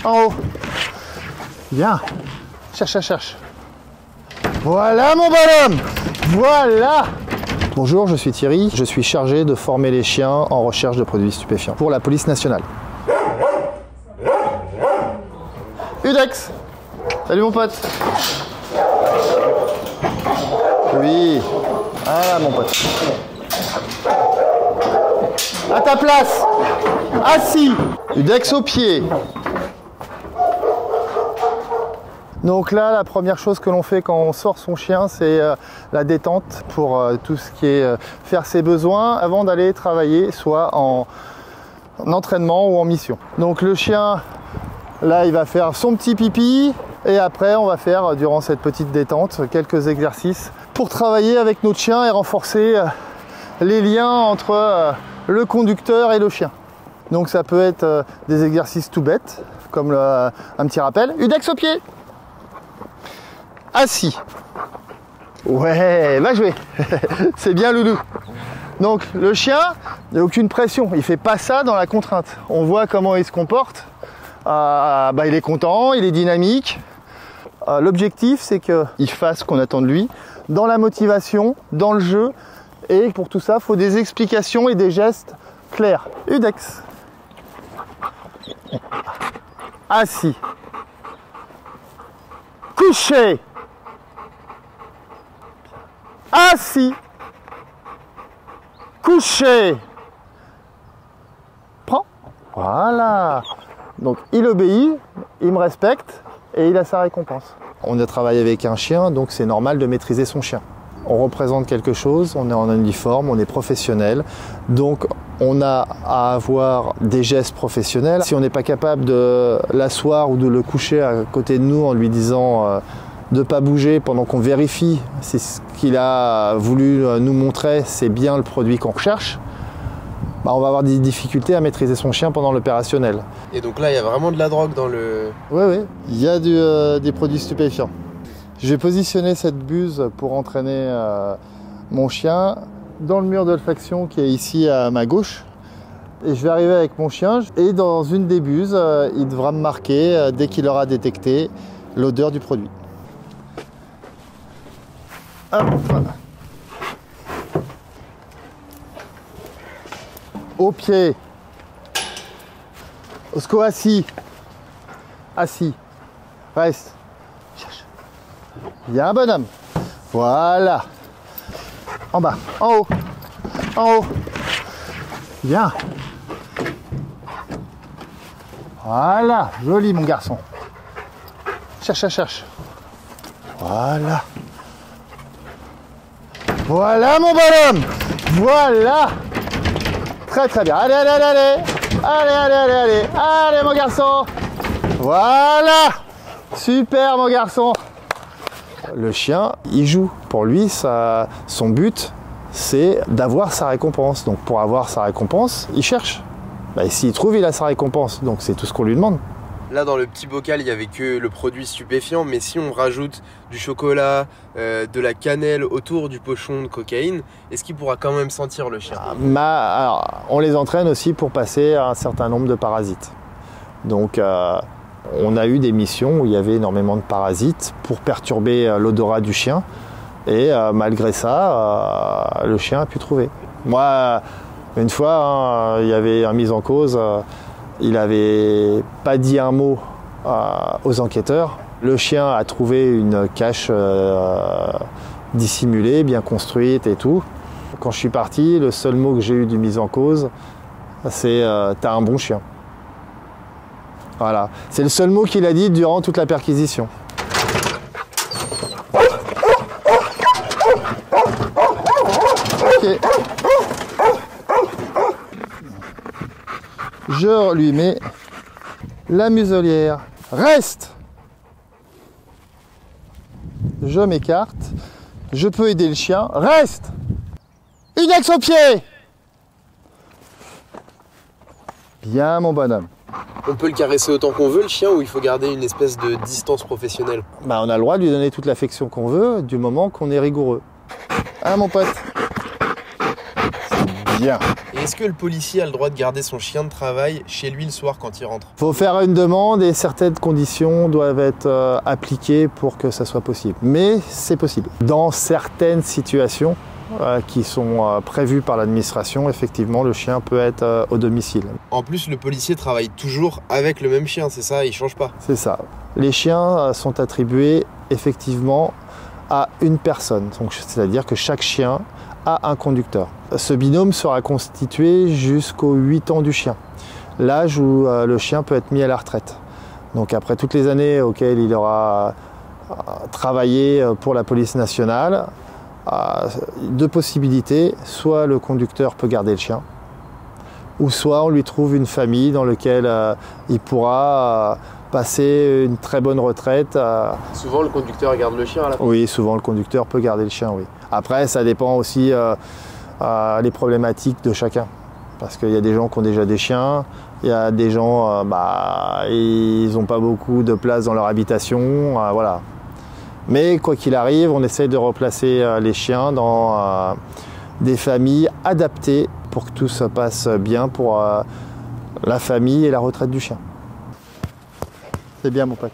en haut. Bien. Cherche, cherche. Voilà mon bonhomme. Voilà. Bonjour, je suis Thierry. Je suis chargé de former les chiens en recherche de produits stupéfiants pour la police nationale. Udex. Salut mon pote. Oui. Ah mon pote. À ta place. Assis. Udex au pied. Donc là, la première chose que l'on fait quand on sort son chien, c'est la détente pour tout ce qui est faire ses besoins avant d'aller travailler, soit en entraînement ou en mission. Donc le chien, là, il va faire son petit pipi et après, on va faire, durant cette petite détente, quelques exercices pour travailler avec notre chien et renforcer les liens entre le conducteur et le chien. Donc ça peut être des exercices tout bêtes, comme un petit rappel. Udex au pied. Assis. Ouais, va jouer. C'est bien loulou. Donc le chien, il n'y a aucune pression. Il ne fait pas ça dans la contrainte. On voit comment il se comporte. Il est content, il est dynamique. L'objectif, c'est qu'il fasse ce qu'on attend de lui, dans la motivation, dans le jeu. Et pour tout ça, il faut des explications et des gestes clairs. Udex. Assis. Couché. Assis. Couché. Prends. Voilà. Donc il obéit, il me respecte et il a sa récompense. On a travaillé avec un chien, donc c'est normal de maîtriser son chien. On représente quelque chose, on est en uniforme, on est professionnel, donc on a à avoir des gestes professionnels. Si on n'est pas capable de l'asseoir ou de le coucher à côté de nous en lui disant de ne pas bouger pendant qu'on vérifie si ce qu'il a voulu nous montrer, c'est bien le produit qu'on recherche, on va avoir des difficultés à maîtriser son chien pendant l'opérationnel. Et donc là, il y a vraiment de la drogue dans le... Oui, il y a des produits stupéfiants. J'ai positionné cette buse pour entraîner mon chien dans le mur d'olfaction qui est ici à ma gauche. Et je vais arriver avec mon chien et dans une des buses, il devra me marquer dès qu'il aura détecté l'odeur du produit. Hop. Au pied. Osco assis. Assis. Reste. Cherche. Bien bonhomme. Voilà. En bas. En haut. En haut. Bien. Voilà. Joli mon garçon. Cherche, cherche. Voilà. Voilà mon bonhomme. Voilà. Très très bien. Allez, allez, allez, allez. Allez, allez, allez, allez. Allez mon garçon. Voilà. Super mon garçon. Le chien, il joue. Pour lui, son but, c'est d'avoir sa récompense. Donc pour avoir sa récompense, il cherche. Et s'il trouve, il a sa récompense. Donc c'est tout ce qu'on lui demande. Là, dans le petit bocal, il n'y avait que le produit stupéfiant, mais si on rajoute du chocolat, de la cannelle autour du pochon de cocaïne, est-ce qu'il pourra quand même sentir le chien? Alors, on les entraîne aussi pour passer un certain nombre de parasites. Donc, on a eu des missions où il y avait énormément de parasites pour perturber l'odorat du chien. Et malgré ça, le chien a pu trouver. Moi, une fois, il y avait un mise en cause. Il n'avait pas dit un mot aux enquêteurs. Le chien a trouvé une cache dissimulée, bien construite et tout. Quand je suis parti, le seul mot que j'ai eu du mise en cause, c'est « t'as un bon chien ». Voilà, c'est le seul mot qu'il a dit durant toute la perquisition. Ok. Je lui mets la muselière. Reste! Je m'écarte. Je peux aider le chien. Reste! Udex au pied! Bien mon bonhomme. On peut le caresser autant qu'on veut le chien ou il faut garder une espèce de distance professionnelle? On a le droit de lui donner toute l'affection qu'on veut du moment qu'on est rigoureux. Hein mon pote? Bien. Et est-ce que le policier a le droit de garder son chien de travail chez lui le soir quand il rentre? Il faut faire une demande et certaines conditions doivent être appliquées pour que ça soit possible. Mais c'est possible. Dans certaines situations qui sont prévues par l'administration, effectivement, le chien peut être au domicile. En plus, le policier travaille toujours avec le même chien, c'est ça? Il change pas? C'est ça. Les chiens sont attribués effectivement à une personne. Donc, c'est-à-dire que chaque chien a un conducteur. Ce binôme sera constitué jusqu'aux 8 ans du chien, l'âge où le chien peut être mis à la retraite. Donc après toutes les années auxquelles il aura travaillé pour la police nationale, deux possibilités, soit le conducteur peut garder le chien, ou soit on lui trouve une famille dans laquelle il pourra passer une très bonne retraite. Souvent le conducteur garde le chien à la fin? Oui, souvent le conducteur peut garder le chien, oui. Après, ça dépend aussi les problématiques de chacun. Parce qu'il y a des gens qui ont déjà des chiens, il y a des gens, ils n'ont pas beaucoup de place dans leur habitation, voilà. Mais quoi qu'il arrive, on essaye de replacer les chiens dans des familles adaptées pour que tout se passe bien pour la famille et la retraite du chien. C'est bien, mon pote.